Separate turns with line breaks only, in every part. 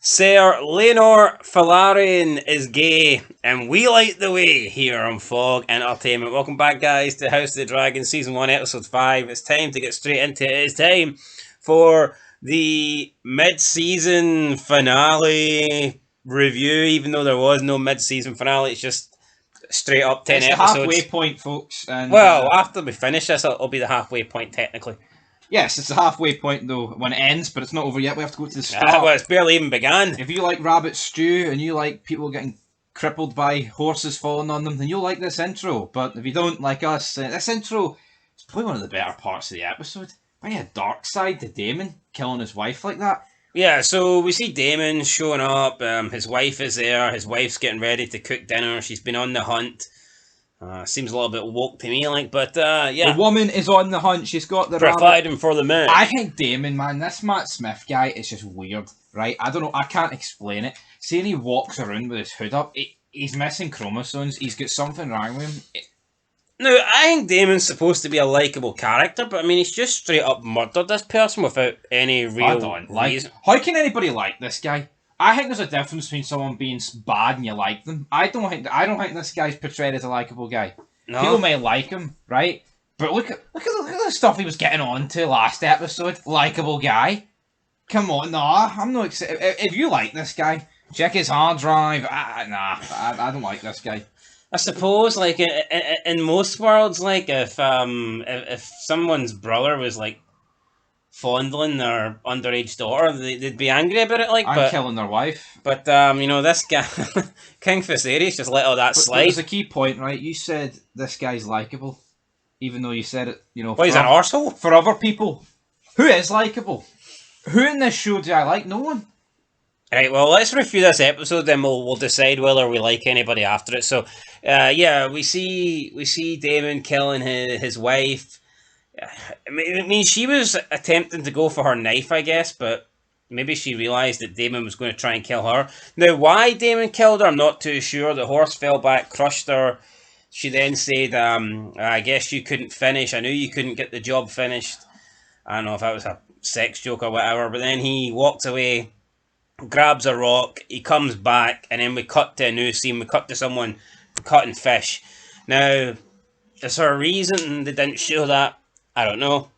Sir Laenor Velaryon is gay, and we like the way here on Fog Entertainment. Welcome back, guys, to House of the Dragon, Season 1, Episode 5. It's time to get straight into it. It's time for the mid-season finale review, even though there was no mid-season finale. It's just straight up 10
it's
episodes.
The halfway point, folks. And,
well, after we finish this, it'll be the halfway point, technically.
Yes, it's the halfway point, though, when it ends, but it's not over yet. We have to go to the start.
Well, it's barely even begun.
If you like rabbit stew and you like people getting crippled by horses falling on them, then you'll like this intro. But if you don't like us, this intro is probably one of the better parts of the episode. By a dark side to Daemon killing his wife like that.
Yeah, so we see Daemon showing up. His wife is there. His wife's getting ready to cook dinner. She's been on the hunt. Seems a little bit woke to me, but yeah.
The woman is on the hunt. She's got the
providing for the man.
I think Daemon, man, this Matt Smith guy is just weird, right? I don't know. I can't explain it. Seeing he walks around with his hood up, he's missing chromosomes. He's got something wrong with him.
Now, I think Daemon's supposed to be a likeable character, but I mean, he's just straight up murdered this person without any real reason.
How can anybody like this guy? I think there's a difference between someone being bad and you like them. I don't think this guy's portrayed as a likable guy. No. People may like him, right? But look at the stuff he was getting on to last episode. Likable guy. Come on, nah, I'm not excited. If you like this guy, check his hard drive. I don't like this guy.
I suppose, like in most worlds, like if someone's brother was like fondling their underage daughter, they'd be angry about it.
I'm killing their wife.
But this guy, King Viserys, just let all that slide.
There's a key point, right? You said this guy's likable, even though you said it.
Well, he's an arsehole
for other people. Who is likable? Who in this show do I like? No one.
Right, well, let's review this episode, then we'll decide whether we like anybody after it. So, we see Daemon killing his wife. I mean, she was attempting to go for her knife, I guess, but maybe she realised that Daemon was going to try and kill her. Now, why Daemon killed her, I'm not too sure. The horse fell back, crushed her. She then said, I guess you couldn't finish. I knew you couldn't get the job finished. I don't know if that was a sex joke or whatever, but then he walked away, grabs a rock, he comes back, and then we cut to a new scene. We cut to someone cutting fish. Now, is there a reason they didn't show that? I don't know.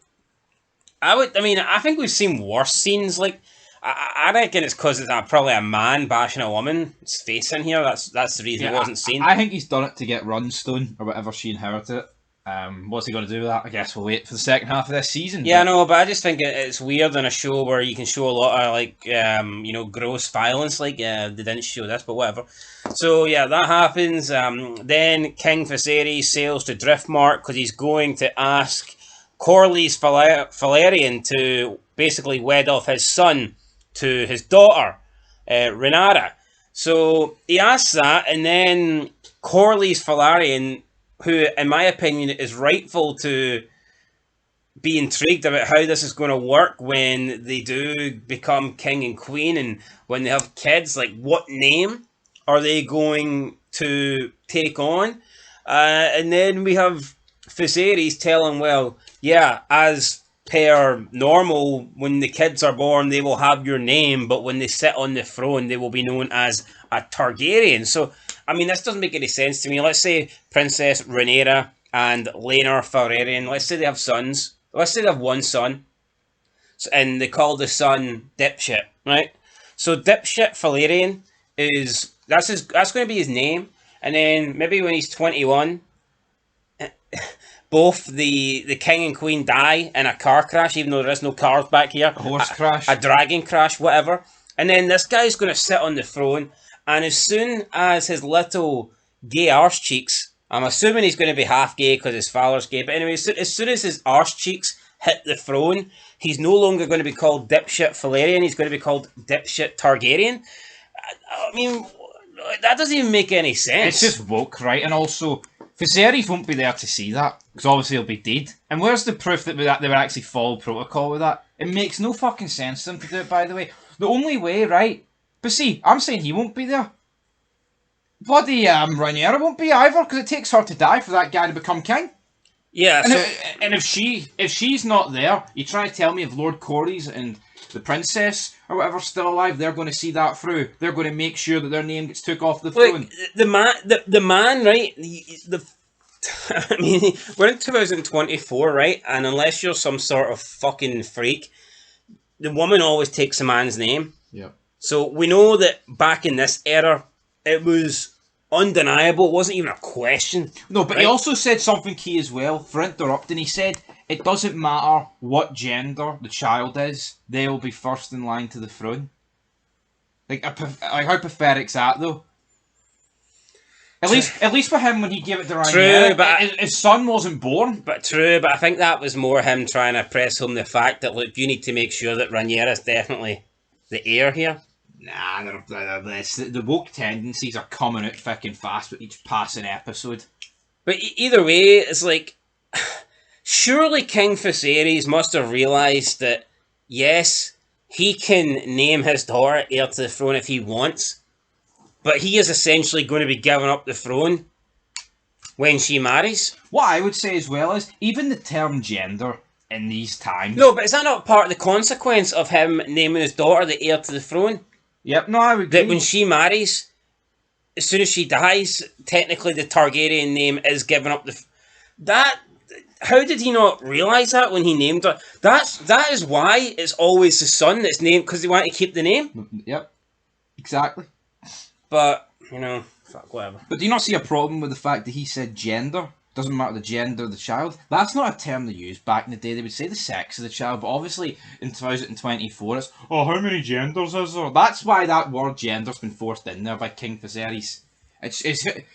I think we've seen worse scenes. Like, I reckon it's because it's probably a man bashing a woman's face in here. That's the reason it wasn't seen.
I think he's done it to get Runstone, or whatever she inherited it. What's he going to do with that? I guess we'll wait for the second half of this season.
Yeah, no, but I just think it's weird in a show where you can show a lot of, gross violence. Like, they didn't show this, but whatever. So, yeah, that happens. Then King Viserys sails to Driftmark because he's going to ask Corlys Velaryon to basically wed off his son to his daughter, Rhaenyra. So he asks that, and then Corlys Velaryon, who, in my opinion, is rightful to be intrigued about how this is going to work when they do become king and queen, and when they have kids, like, what name are they going to take on? And then we have Viserys telling, well, yeah, as per normal, when the kids are born, they will have your name, but when they sit on the throne, they will be known as a Targaryen. So, I mean, this doesn't make any sense to me. Let's say Princess Rhaenyra and Laenor Velaryon, let's say they have sons. Let's say they have one son, and they call the son Dipshit, right? So Dipshit Velaryon that's going to be his name, and then maybe when he's 21, both the king and queen die in a car crash, even though there is no cars back here.
A horse crash.
A dragon crash, whatever. And then this guy's going to sit on the throne, and as soon as his little gay arse cheeks, I'm assuming he's going to be half gay because his father's gay, but anyway, as soon as his arse cheeks hit the throne, he's no longer going to be called Dipshit Velaryon, he's going to be called Dipshit Targaryen. I mean, that doesn't even make any sense.
It's just woke, right? And also, Viserys won't be there to see that, because obviously he'll be dead. And where's the proof that they would actually follow protocol with that? It makes no fucking sense to them to do it, by the way. The only way, right? But see, I'm saying he won't be there. Bloody Rhaenyra won't be either, because it takes her to die for that guy to become king.
Yeah,
and if she's not there, you try to tell me if Lord Corlys and the princess or whatever's still alive, they're going to see that through. They're going to make sure that their name gets took off the throne.
The man, right? I mean, we're in 2024, right? And unless you're some sort of fucking freak, the woman always takes a man's name.
Yeah.
So we know that back in this era, it was undeniable. It wasn't even a question.
No, but right? He also said something key as well. For interrupting, he said, it doesn't matter what gender the child is, they'll be first in line to the throne. Like how pathetic's that, though? At least for him, when he gave it to Rhaenyra, his son wasn't born. But
I think that was more him trying to press home the fact that, look, you need to make sure that Rhaenyra is definitely the heir here.
Nah, the woke tendencies are coming out thick and fast with each passing episode.
But either way, it's like, surely King Viserys must have realised that, yes, he can name his daughter heir to the throne if he wants, but he is essentially going to be giving up the throne when she marries.
What I would say as well is, even the term gender in these times...
No, but is that not part of the consequence of him naming his daughter the heir to the throne?
Yep, no, I would agree.
That when she marries, as soon as she dies, technically the Targaryen name is given up how did he not realise that when he named her? That is why it's always the son that's named, because they want to keep the name.
Yep, exactly.
But, fuck, whatever.
But do you not see a problem with the fact that he said gender? Doesn't matter the gender of the child. That's not a term they used back in the day. They would say the sex of the child, but obviously in 2024 it's, how many genders is there? That's why that word gender's been forced in there by King Viserys. It's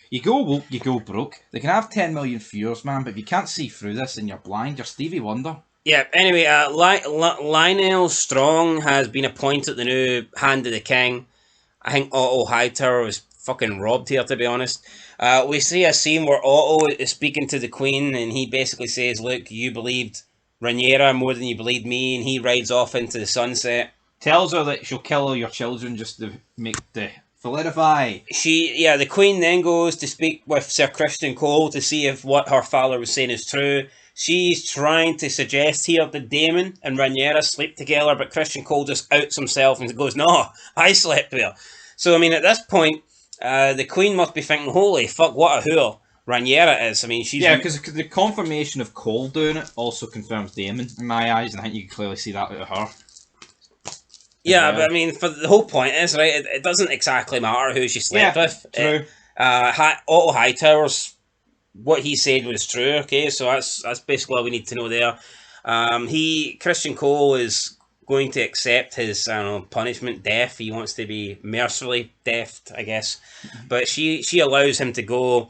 you go woke, you go broke. They can have 10 million viewers, man, but if you can't see through this and you're blind, you're Stevie Wonder.
Yeah, anyway, Lionel Strong has been appointed the new Hand of the King. I think Otto Hightower was fucking robbed here, to be honest. We see a scene where Otto is speaking to the Queen, and he basically says, look, you believed Rhaenyra more than you believed me, and he rides off into the sunset.
Tells her that she'll kill all your children just to solidify.
The Queen then goes to speak with Sir Christian Cole to see if what her father was saying is true. She's trying to suggest here that Daemon and Rhaenyra sleep together, but Christian Cole just outs himself and goes, no, I slept with her. So, I mean, at this point, the Queen must be thinking, holy fuck, what a whore Rhaenyra is. I mean, she's...
Yeah, because the confirmation of Cole doing it also confirms Daemon in my eyes, and I think you can clearly see that out of her.
Yeah, but I mean, for the whole point is, right, it doesn't exactly matter who she slept with.
True.
Otto Hightower's, what he said was true, okay, so that's basically all we need to know there. Christian Cole is going to accept his, punishment, death. He wants to be mercifully deathed, I guess. But she allows him to go.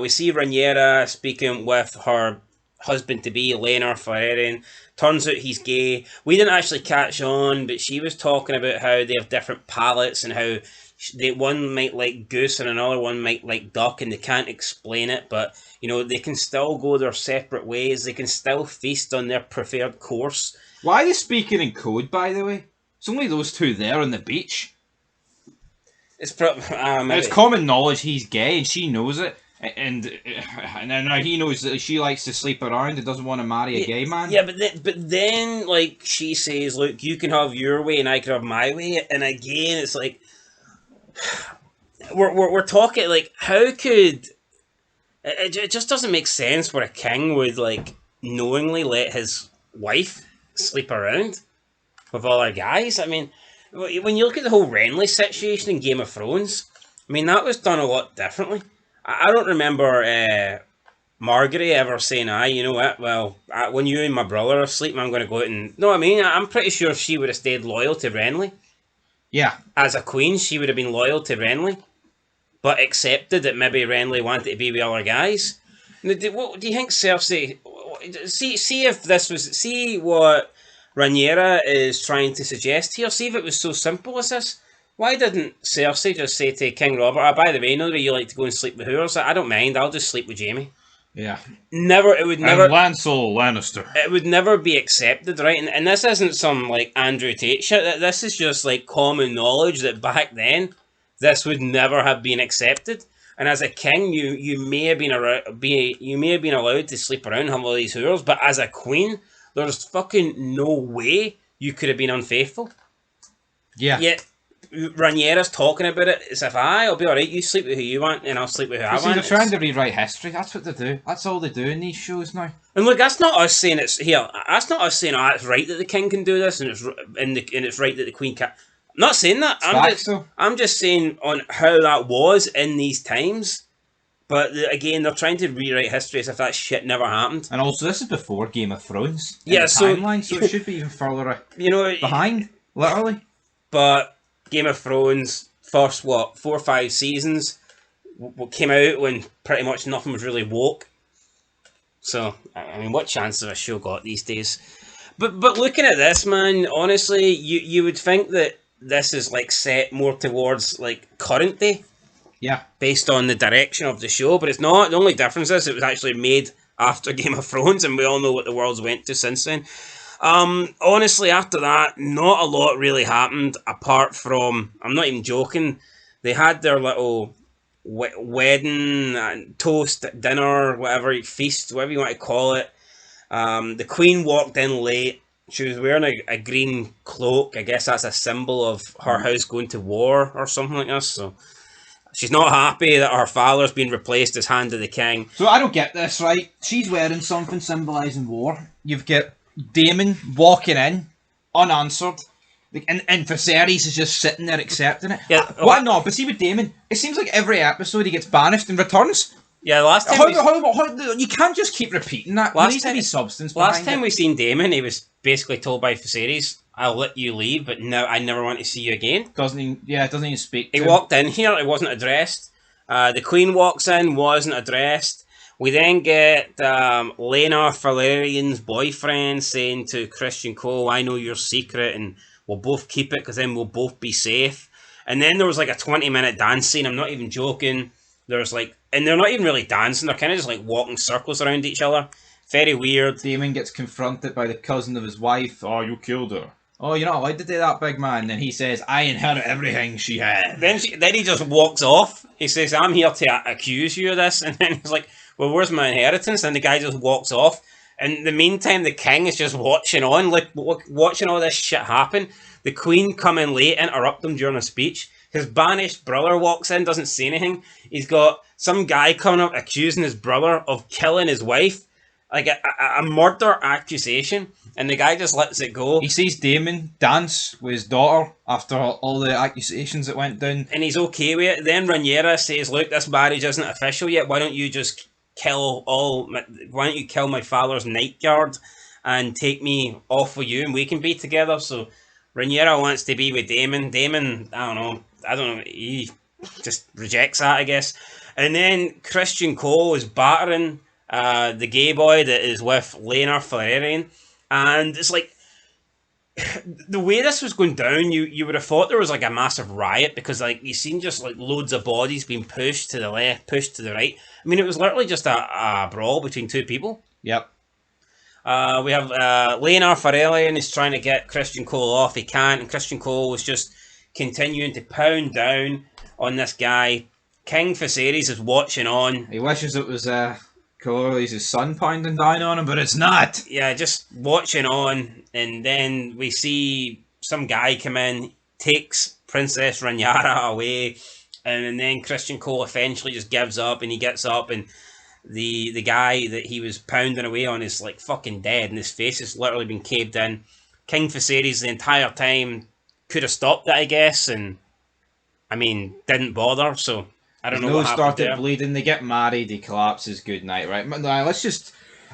We see Rhaenyra speaking with her husband-to-be, Laenor Velaryon. Turns out he's gay. We didn't actually catch on, but she was talking about how they have different palates and how one might like goose and another one might like duck, and they can't explain it, but they can still go their separate ways. They can still feast on their preferred course.
Why are they speaking in code, by the way? It's only those two there on the beach.
It's
common knowledge he's gay, and she knows it. And now he knows that she likes to sleep around and doesn't want to marry a gay man.
Yeah, but then like she says, look, you can have your way and I can have my way. And again, it's like we're talking like, how could it just doesn't make sense where a king would like knowingly let his wife sleep around with other guys. I mean, when you look at the whole Renly situation in Game of Thrones, I mean, that was done a lot differently. I don't remember Margaery ever saying, you know what, well, when you and my brother are asleep, I'm going to go out and... No, I mean, I'm pretty sure if she would have stayed loyal to Renly.
Yeah.
As a queen, she would have been loyal to Renly, but accepted that maybe Renly wanted to be with other guys. What do you think Cersei... See what Rhaenyra is trying to suggest here. See if it was so simple as this. Why didn't Cersei just say to King Robert, by the way, know that you like to go and sleep with whores? I don't mind, I'll just sleep with Jaime.
Yeah.
And
Lancel Lannister.
It would never be accepted, right? And this isn't some, like, Andrew Tate shit. This is just, like, common knowledge that back then, this would never have been accepted. And as a king, you may have been allowed to sleep around and have all these whores, but as a queen, there's fucking no way you could have been unfaithful.
Yeah.
Yet Rhaenyra's talking about it as if, I'll be alright, you sleep with who you want and I'll sleep with who I want.
They're trying to rewrite history. That's what they do. That's all they do in these shows now.
And look, that's not us saying it's here. That's not us saying, it's right that the king can do this and it's right that the queen can't. I'm not saying that. I'm just saying on how that was in these times. But again, they're trying to rewrite history as if that shit never happened.
And also, this is before Game of Thrones.
Timeline,
so it should be even further behind, literally.
But Game of Thrones, first, 4 or 5 seasons, came out when pretty much nothing was really woke. So, I mean, what chance has a show got these days? But looking at this, man, honestly, you would think that this is like set more towards like current day.
Yeah.
Based on the direction of the show, but it's not. The only difference is it was actually made after Game of Thrones, and we all know what the world's went to since then. Honestly, after that, not a lot really happened, apart from, I'm not even joking, they had their little wedding, toast, dinner, whatever, feast, whatever you want to call it. The Queen walked in late. She was wearing a green cloak. I guess that's a symbol of her house going to war or something like this. So she's not happy that her father's been replaced as Hand of the King.
So I don't get this, right? She's wearing something symbolising war. You've got Daemon walking in, unanswered. And Viserys is just sitting there accepting it.
Yeah.
What? No, but see with Daemon, it seems like every episode he gets banished and returns.
Yeah, last time
you can't just keep repeating that. There needs to be substance behind
Last time we seen Daemon, he was basically told by Viserys, I'll let you leave, but no, I never want to see you again.
Doesn't even speak to
him. He walked in here, it wasn't addressed. The Queen walks in, wasn't addressed. We then get Lena Velaryon's boyfriend saying to Christian Cole, I know your secret and we'll both keep it because then we'll both be safe. And then there was like a 20-minute dance scene, I'm not even joking. There's like, and they're not even really dancing, they're kind of just like walking circles around each other. Very weird.
Daemon gets confronted by the cousin of his wife. Oh, you killed her. Oh, you're not allowed to do that, big man. And then he says, I inherit everything she had.
Then he just walks off. He says, I'm here to accuse you of this. And then he's like, well, where's my inheritance? And the guy just walks off. And in the meantime, the king is just watching on, like watching all this shit happen. The queen come in late, interrupt him during a speech. His banished brother walks in, doesn't say anything. He's got some guy coming up accusing his brother of killing his wife. Like a murder accusation. And the guy just lets it go.
He sees Daemon dance with his daughter after all the accusations that went down.
And he's okay with it. Then Rhaenyra says, look, this marriage isn't official yet. Why don't you just kill my father's night guard and take me off with you and we can be together? So Rhaenyra wants to be with Daemon. Daemon, I don't know, he just rejects that, I guess. And then Christian Cole is battering the gay boy that is with Lena Velaryon. And it's like, the way this was going down, you would have thought there was like a massive riot because like you seen just like loads of bodies being pushed to the left, pushed to the right. I mean, it was literally just a brawl between two people.
Yep.
We have Lena Velaryon is trying to get Christian Cole off. He can't, and Christian Cole was just continuing to pound down on this guy. King Viserys is watching on.
He wishes it was his son pounding down on him, but it's not.
Yeah, just watching on, and then we see some guy come in, takes Princess Rhaenyra away, and then Christian Cole eventually just gives up, and he gets up, and the guy that he was pounding away on is like fucking dead, and his face has literally been caved in. King Viserys the entire time could have stopped it, I guess, and I mean, didn't bother, so I don't know what happened
started
there.
Bleeding, they get married, he collapses, good night, right?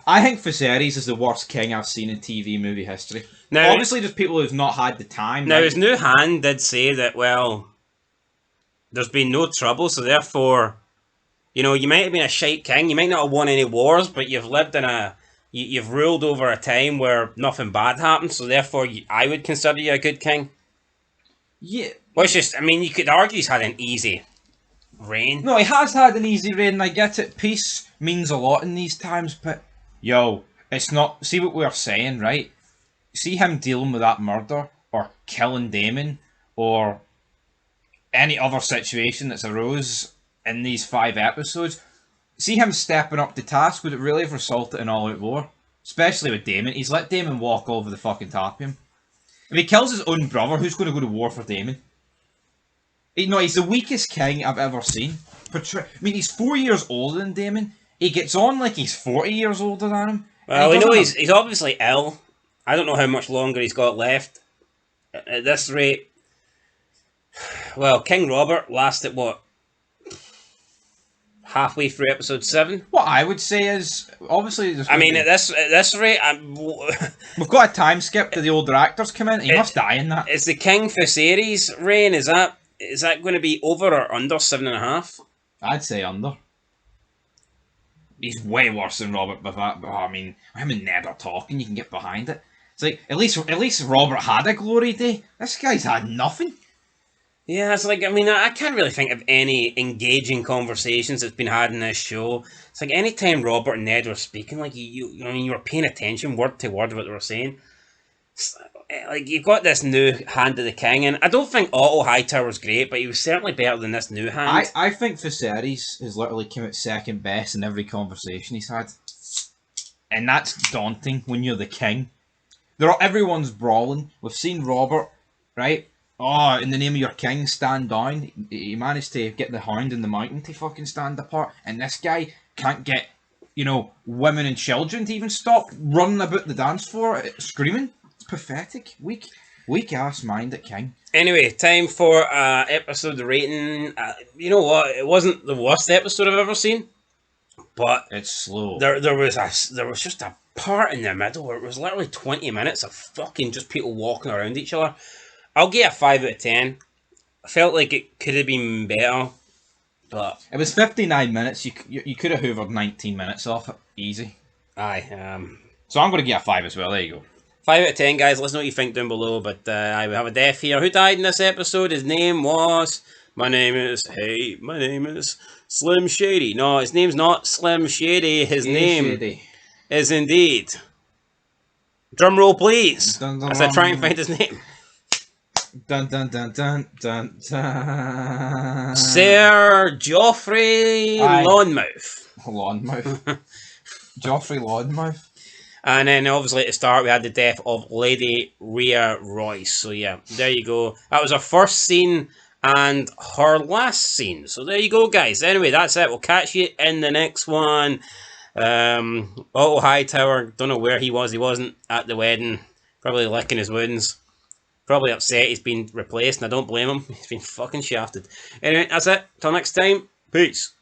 I think Viserys is the worst king I've seen in TV movie history. Now, obviously there's people who've not had the time.
Now, his new hand did say that, well, there's been no trouble, so therefore, you know, you might have been a shite king, you might not have won any wars, but you've lived in you've ruled over a time where nothing bad happened, so therefore I would consider you a good king.
Yeah.
Well, it's just, I mean, you could argue he's had an easy reign.
No, he has had an easy reign, and I get it. Peace means a lot in these times, but yo, it's not. See what we're saying, right? See him dealing with that murder, or killing Daemon, or any other situation that's arose in these 5 episodes. See him stepping up to task. Would it really have resulted in all-out war? Especially with Daemon. He's let Daemon walk over the fucking top of him. If he kills his own brother, who's going to go to war for Daemon? He's the weakest king I've ever seen. I mean, he's 4 years older than Daemon. He gets on like he's 40 years older than him.
Well, we know he's obviously ill. I don't know how much longer he's got left. At this rate, well, King Robert lasted, what, halfway through episode 7?
What I would say is, obviously...
I mean, at this rate...
We've got a time skip to the older actors come in. He must die in that.
Is the King Viserys reign, is that going to be over or under 7.5?
I'd say under. He's way worse than Robert Baratheon. But I mean, him and Ned are talking. You can get behind it. It's like at least Robert had a glory day. This guy's had nothing.
Yeah, it's like, I mean, I can't really think of any engaging conversations that's been had in this show. It's like any time Robert and Ned were speaking, like you were paying attention word to word what they were saying. It's like you've got this new Hand of the King, and I don't think Otto Hightower's great, but he was certainly better than this new Hand.
I think Viserys has literally come out second best in every conversation he's had, and that's daunting when you're the king. Everyone's brawling. We've seen Robert, right? Oh, in the name of your king, stand down. He managed to get the Hound and the Mountain to fucking stand apart, and this guy can't get, women and children to even stop running about the dance floor screaming. It's pathetic. Weak ass mind at king.
Anyway, time for episode rating. You know what? It wasn't the worst episode I've ever seen, but
it's slow.
There was just a part in the middle where it was literally 20 minutes of fucking just people walking around each other. I'll give it a 5 out of 10. I felt like it could have been better, but
it was 59 minutes. You could have hoovered 19 minutes off it, easy.
Aye.
So I'm going to give it a 5 as well. There you go.
5 out of 10, guys. Let us know what you think down below. But I have a death here. Who died in this episode? His name was... My name is Slim Shady. No, his name's not Slim Shady. His name
Shady
is indeed... Drum roll, please. Dun, dun, as I try and find his name.
Dun dun dun dun dun dun.
Sir Joffrey Lawnmouth.
Joffrey Lawnmouth.
And then obviously at the start we had the death of Lady Rhea Royce. So yeah, there you go. That was her first scene and her last scene. So there you go, guys. Anyway, that's it. We'll catch you in the next one. Otto Hightower, don't know where he was. He wasn't at the wedding. Probably licking his wounds. Probably upset he's been replaced, and I don't blame him. He's been fucking shafted. Anyway, that's it. Till next time. Peace.